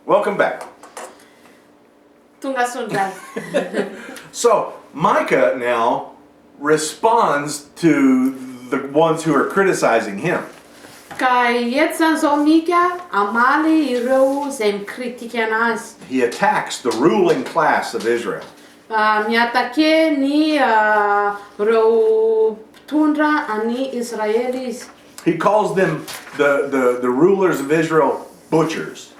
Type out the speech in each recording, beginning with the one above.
Welcome back. Tunga sundral. So Micah now responds to the ones who are criticizing him. Ka eto zany zao Mika amaly ireo zay mikritika anazy. He attacks the ruling class of Israel. Miatake ny reo mpitondra any Israely izy. He calls them the rulers of Israel butchers.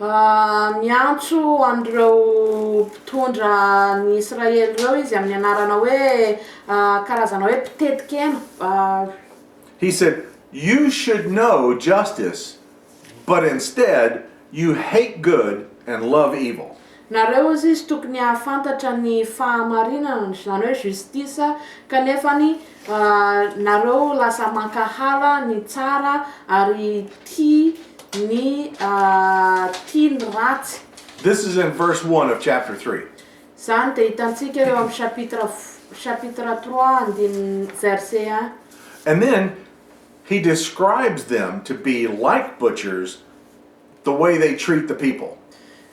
Miantso an'ireo mpitondra ny Israely reo izy amin'ny anarana hoe karazana hoe mpitetikena. He said, "You should know justice, but instead you hate good and love evil." Nareo izy tokony ahafantatra ny fahamarinana zany hoe justice kanefany nareo lasa mankahala ny tsara ary tia ny ratsy. This is in verse 1 of chapter 3. Zany dia hitantsika eo amin'ny chapitre 3 andiny verset 1. And then he describes them to be like butchers, the way they treat the people.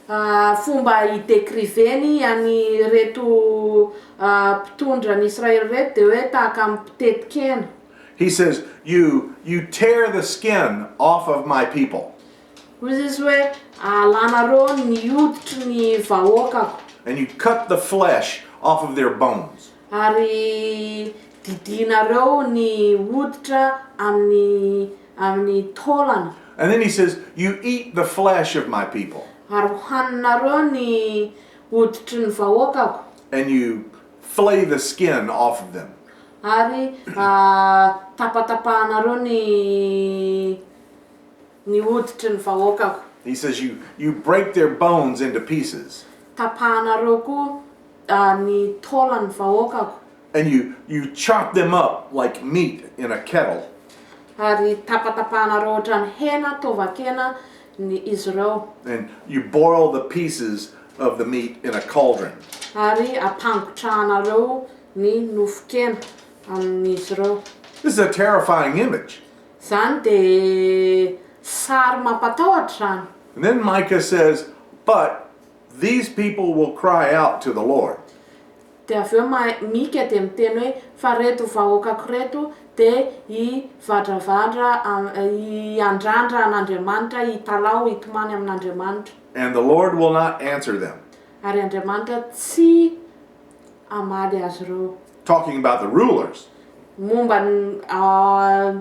Fomba hidécriveny any reto mpitondra ny Israely reto dia hoe tahaka mpitetikena. He says, you tear the skin off of my people. Hoy izy hoe alanareo ny hoditry ny vahoakako. And you cut the flesh off of their bones. Ary didinareo ny hoditra amin'ny taolana. And then he says, you eat the flesh of my people. Ary hohaninareo ny hoditry ny vahoakako. And you flay the skin off of them. Ary tapatapahanareo ny hoditry ny vahoakako. He says, you break their bones into pieces. Tapahanareo koa ny taolany vahoakako. And you chop them up like meat in a kettle. Ary tapatapahanareo ohatran'ny hena tovakena ny izy ireo. And you boil the pieces of the meat in a cauldron. Ary ampangotrahanareo ny nofokena amin'izy ireo. This is a terrifying image. Zany dia sary mampatahotra zany. And then Micah says, but these people will cry out to the Lord. Dia avy eo Mika dia miteny hoe fa reto vahoakako reto dia hivadravadra hiandrandra an'Andriamanitra, hitalao, hitomany amin'Andriamanitra. And the Lord will not answer them. Ary Andriamanitra tsy amaly azy ireo. Talking about the rulers. Momba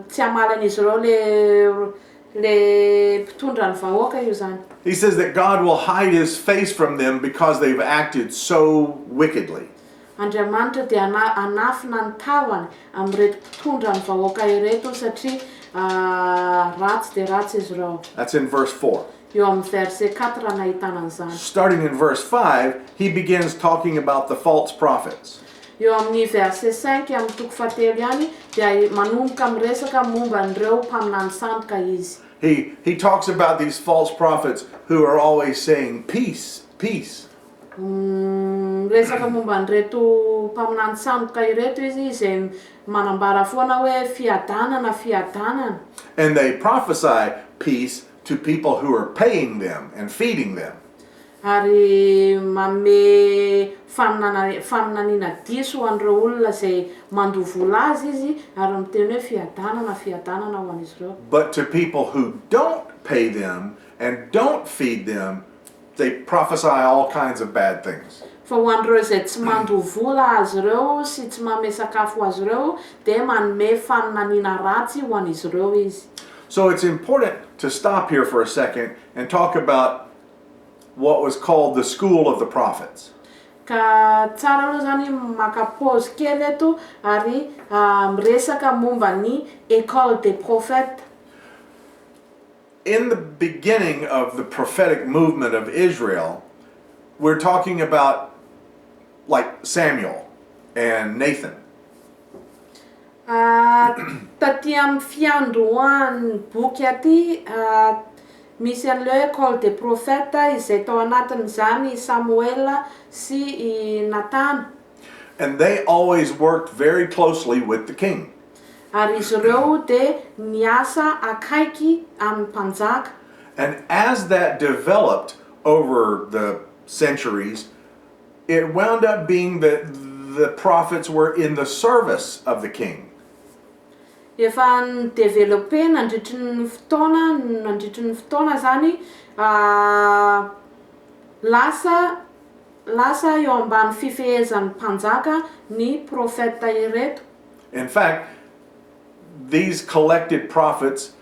tsy amaly an'izy ireo le mpitondra ny vahoaka io zany. He says that God will hide his face from them because they've acted so wickedly. Andriamanitra dia anafina ny tavany amin'reto mpitondra ny vahoaka ireto satria ratsy dia ratsy izy ireo. That's in verse 4. Eo amin'ny verset 4 nahitana an'izany. Starting in verse 5, he begins talking about the false prophets. Eo amin'ny verset 5 amin'ny toko fahatelo ihany dia manomboka miresaka momba an'ireo mpaminany sandoka izy. He talks about these false prophets who are always saying peace, peace. Resaka momba an'ireto mpaminany sandoka ireto izy izay manambara foana hoe fiadanana, fiadanana. And they prophesy peace to people who are paying them and feeding them. Ary manome faminaniana diso ho an'ireo olona izay mandovola azy izy ary miteny hoe fiadanana, fiadanana ho an'izy ireo. But to people who don't pay them and don't feed them, they prophesy all kinds of bad things. Fa ho an'ireo izay tsy mandovola azy ireo sy tsy manome sakafo azy ireo dia manome faminaniana ratsy ho an'izy ireo izy. So it's important to stop here for a second and talk about what was called the school of the prophets. Ka tsara aloha zany maka pause kely eto ary miresaka momba ny école des prophètes. In the beginning of the prophetic movement of Israel, we're talking about like Samuel and Nathan. Taty amin'ny fiandohan'ny boky aty misy an'ilay école des prophètes izay tao anatin'izany Samuel sy Nathan. And they always worked very closely with the king. Ary izy ireo dia niasa akaiky amin'ny mpanjaka. And as that developed over the centuries, it wound up being that the prophets were in the service of the king. Efa nidevelope nandritry ny fotoana zany lasa eo ambany fifehezan'ny mpanjaka ny profeta ireto. In fact, these collected prophets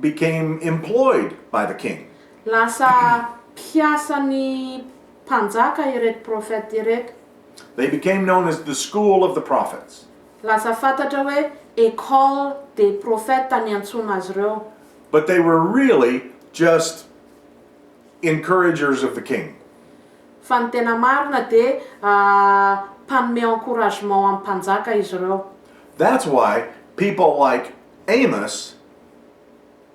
became employed by the king. Lasa piasan'ny mpanjaka ireto profeta ireto. They became known as the school of the prophets. Lasa fantatra hoe école des prophètes ny antsona azy ireo. But they were really just encouragers of the king. Fa ny tena marina de mpanome encouragement amin'ny mpanjaka izy ireo. That's why people like Amos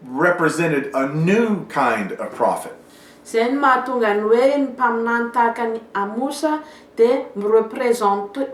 represented a new kind of prophet. Zay ny mahatonga ny hoe ny mpaminany tahaka ny Amosa de mirepresente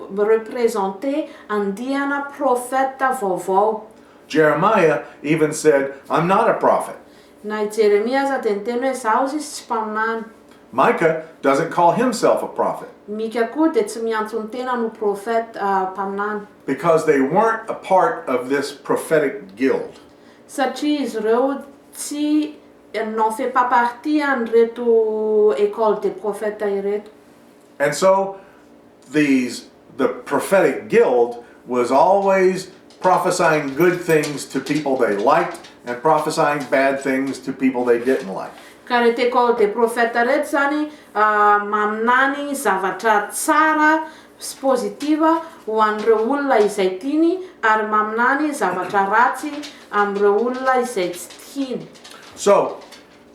andiana profeta vaovao. Jeremiah even said, I'm not a prophet. Na Jeremia aza de niteny hoe zaho izy tsy mpaminany. Micah doesn't call himself a prophet Mika koa de tsy miantso ny tena no profeta mpaminany. because they weren't a part of this prophetic guild. Satria izy ireo tsy n'en fait pas partie an'ireto école des prophètes ireto. And so the prophetic guild was always prophesying good things to people they liked and prophesying bad things to people they didn't like. Ka reto école des prophètes reto zany maminany zavatra tsara sy pozitiva ho an'ireo olona izay tiany ary maminany zavatra ratsy amin'ireo olona izay tsy tiany. So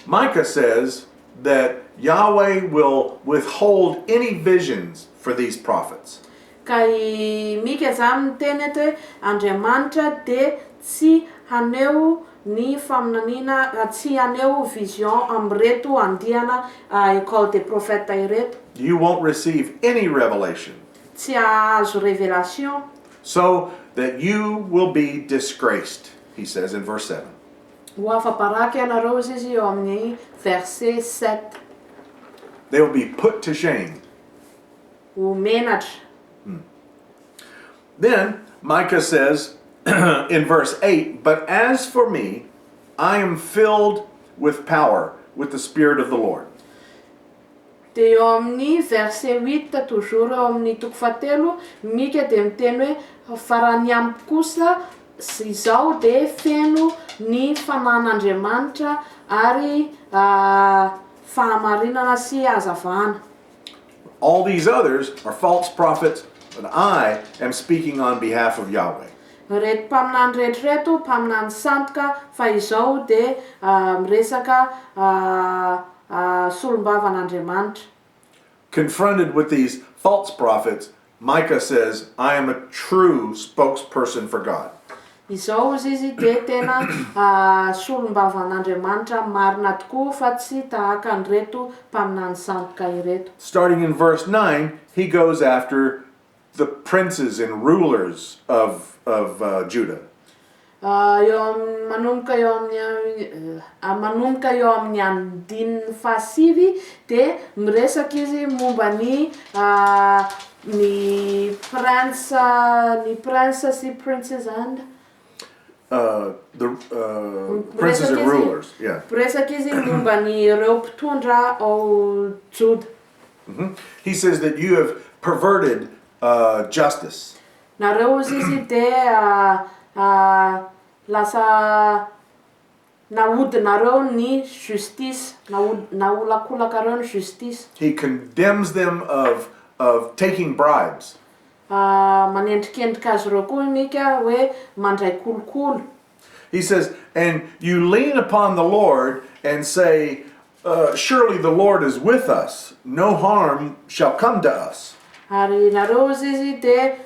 Micah says that Yahweh will withhold any visions for these prophets. Ka i Mika zany miteny eto hoe Andriamanitra de tsy haneho ny faminaniana tsy haneho vision amin'ireto andiana école des prophètes ireto. You won't receive any revelation, Tsy ahazo révélation so that you will be disgraced, he says in verse 7. ho afaparaka ianareo izy eo amin'ny verset 7. They will be put to shame. Ho menatra. Then Micah says in verse 8, but as for me, I am filled with power, with the Spirit of the Lord. De eo amin'ny verset 8 toujours eo amin'ny toko fahatelo, Mika de miteny hoe fa ny amiko kosa izao de feno ny fanan'Andriamanitra ary fahamarinana sy hazavana. All these others are false prophets, but I am speaking on behalf of Yahweh. Reto mpaminany rehetrareto mpaminany sandoka fa izao de miresaka solombavan'Andriamanitra. Confronted with these false prophets, Micah says, I am a true spokesperson for God. Izao izy de tena solombavan'Andriamanitra marina tokoa fa tsy tahaka an'ireto mpaminany sandoka ireto. Starting in verse 9, he goes after the princes and rulers of Judah. Manomboka eo amin'ny andininy fahasivy de miresaka izy momba ny prince sy princess and The princes and rulers, yeah. Miresaka izy momba ny ireo mpitondra ao Juda. He says that you have perverted justice. Nareo izy de lasa nahodinareo ny justice, naholakolakareo ny justice. He condemns them of taking bribes. Manendrikendrika azy ireo koa Mika hoe mandray kolokolo. He says, and you lean upon the Lord and say, surely the Lord is with us. No harm shall come to us. Ary nareo izy de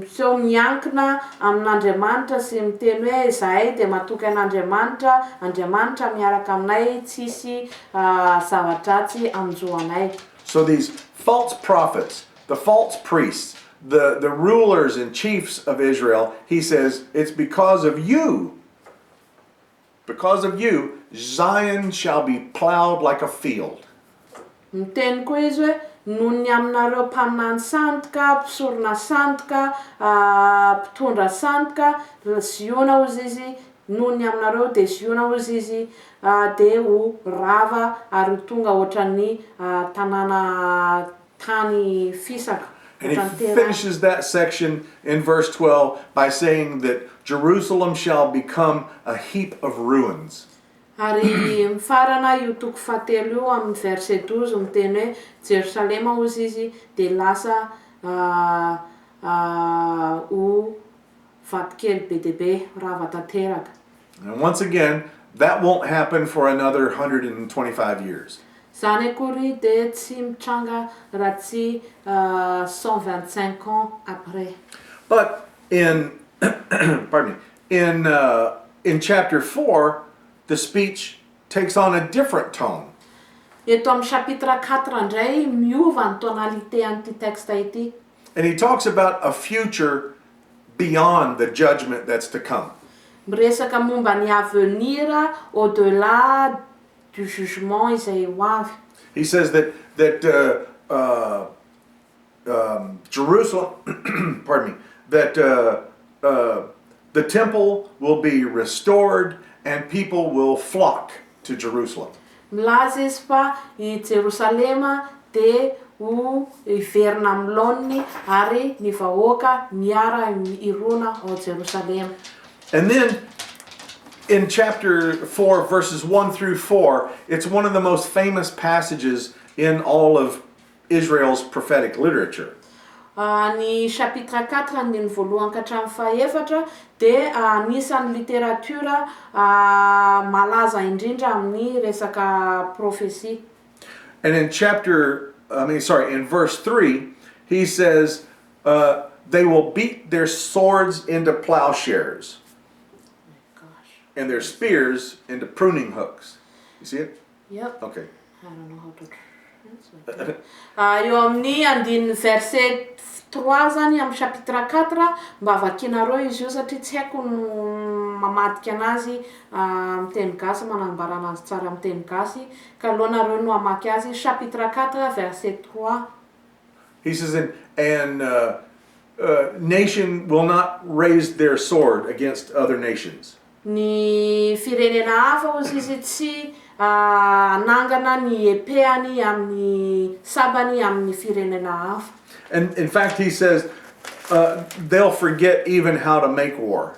so miankina amin'Andriamanitra sy miteny hoe zahay de matoky an'Andriamanitra, Andriamanitra miaraka aminay, tsisy zavatratsy anjoanay. So these false prophets, the false priests, the rulers and chiefs of Israel, he says, it's because of you. because of you, Zion shall be plowed like a field. Miteny koa izy hoe noho ny aminareo mpaminany sandoka, mpisorona sandoka, mpitondra sandoka, ziona hozy izy, noho ny aminareo de ziona hozy izy de ho rava ary ho tonga ohatran'ny tanàna tany fisaka. And he finishes that section in verse 12 by saying that Jerusalem shall become a heap of ruins. Ary mifarana io toko fahatelo io amin'ny verset 12 miteny hoe Jerusalema hozy izy de lasa ho vatokely be dia be rava tanteraka. And once again, that won't happen for another 125 years. Zany akory de tsy mitranga raha tsy 125 ans après. But in pardon me, in chapter 4, the speech takes on a different tone. Eto amin'ny chapitre 4 indray miova ny tonalité an'ity texte ity. And he talks about a future beyond the judgment that's to come. Miresaka momba ny avenir au-delà du jugement izay ho avy. He says that Jerusalem, pardon me, that the temple will be restored and people will flock to Jerusalem. Milaza izy fa I Jerusalema de ho iverina amin'ny laoniny ary ny vahoaka miara irona ao Jerusalema. And then in chapter 4, verses 1 through 4, it's one of the most famous passages in all of Israel's prophetic literature. Ny chapitre 4 ny voalohany ka hatramin'ny fahaefatra de anisan'ny literatura malaza indrindra amin'ny resaka prophecy. And in in verse 3, he says, they will beat their swords into plowshares and their spears into pruning hooks. You see it? Yep. Okay. I don't know how to translate. Eo amin'ny andininy verset 3 zany amin'ny chapitre 4 mba vakinareo izy io satria tsy haiko mamadika anazy amin'ny teny gasy manambara anazy tsara amin'ny teny gasy ka alohanareo no hamaky azy chapitre 4 verset 3. He says, and nation will not raise their sword against other nations. Ny firenena hafa hozy izy tsy anangana ny epehany amin'ny sabany amin'ny firenena hafa. And in fact, he says, they'll forget even how to make war.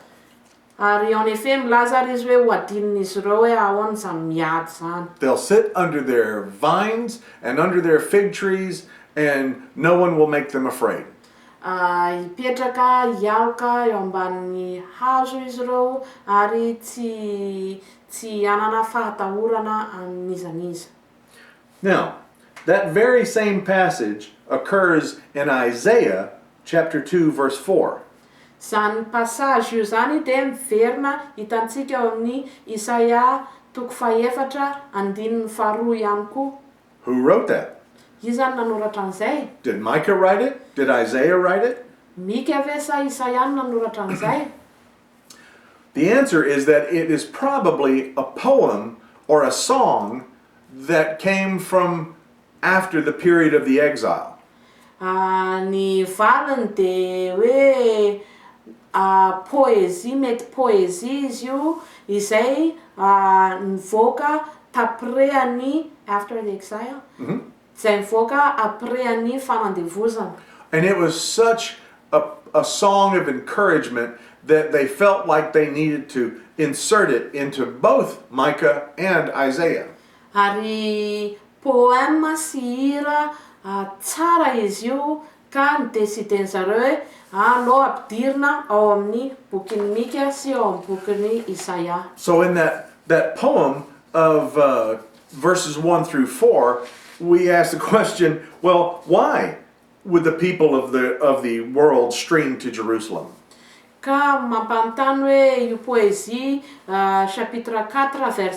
Ary en effet milaza izy hoe ho adinin'izy ireo hoe ahoana zany miady zany. They'll sit under their vines and under their fig trees, and no one will make them afraid. Hipetraka hialoka eo ambanin'ny hazo izy ireo ary tsy anana fahatahorana amin'izaniza. Now, that very same passage occurs in Isaiah chapter 2, verse 4. Zany passage io zany de miverina hitantsika eo amin'ny Isaia toko fahaefatra andininy faharoa ihany koa. Who wrote that? Io zany nanoratra an'izay. Did Micah write it? Did Isaiah write it? Mika ve sa Isaia no nanoratra an'izay? The answer is that it is probably a poem or a song that came from after the period of the exile. Ny valiny de hoe poésie, mety poésie izy io izay nivoaka tapreany after the exile. Zay nivoaka apreany fanandevozana. And it was such a song of encouragement that they felt like they needed to insert it into both Micah and Isaiah. Ary poème sy hira tsara izy io ka nidesiden'zareo hoe aleo ampidirina ao amin'ny bokin'ny Mika sy ao amin'ny bokin'ny Isaia. So in that poem of verses 1 through 4, we ask the question, well, why would the people of the world stream to Jerusalem? Ka mampanontany hoe io poésie chapitre 4 verset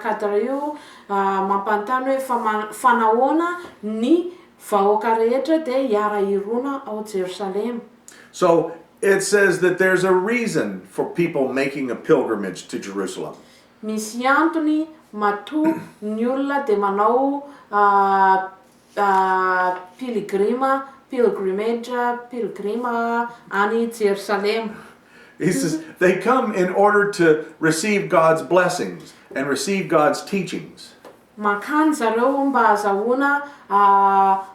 1-4 io mampanontany hoe fanahoana ny vahoaka rehetra de hiara irona ao Jerusalem. So it says that there's a reason for people making a pilgrimage to Jerusalem. Misy antony matoa ny olona de manao pilgrim any Jerusalem. He says they come in order to receive God's blessings and receive God's teachings. Mankany zareo mba azahoana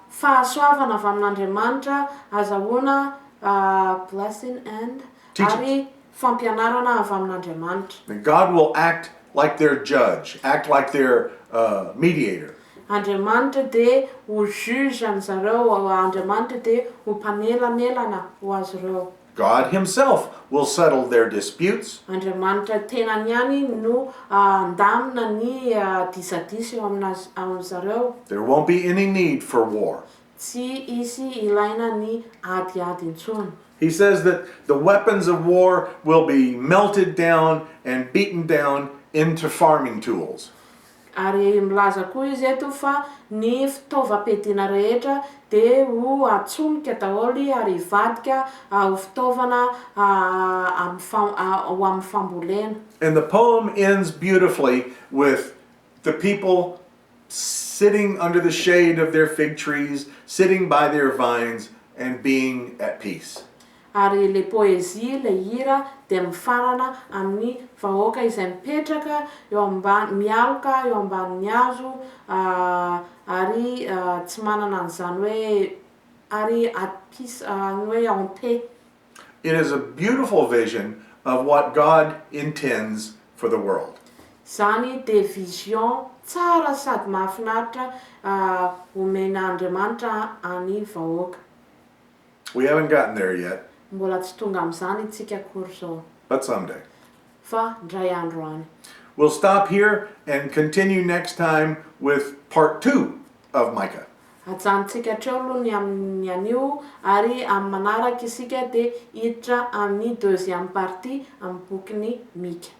fahasoavana avy amin'Andriamanitra, azahoana blessing and Teachings. ary fampianarana avy amin'Andriamanitra. And God will act like their judge, act like their mediator. Andriamanitra de ho juge an'zareo, Andriamanitra de ho mpanelanelana ho azy ireo. God himself will settle their disputes. Andriamanitra tena niany no andamina ny disadisa eo amin'zareo. There won't be any need for war. Tsy isy ilaina ny adiady intsony. He says that the weapons of war will be melted down and beaten down into farming tools. Ary milaza koa izy eto fa ny fitaovam-piadiana rehetra de ho atsonika daholo ary hivadika ho fitaovana ho amin'ny fambolena. And the poem ends beautifully with the people sitting under the shade of their fig trees, sitting by their vines, and being at peace. Ary le poezie, le hira de mifarana amin'ny vahoaka izay mipetraka eo ambany, mialoka eo ambanin'ny hazo ary tsy manana an'izany hoe ary at peace hoe en paix. It is a beautiful vision of what God intends for the world. Zany de vision tsara sady mahafinaritra omen'Andriamanitra any vahoaka. We haven't gotten there yet, Mbola tsy tonga amin'izany isika akory zao, but someday. fa ndray andro any. We'll stop here and continue next time with part 2 of Micah. Ajanontsika hatreo aloha ny amin'ny anio ary amin'ny manaraka isika de hiditra amin'ny deuxième partie amin'ny bokin'ny Micah.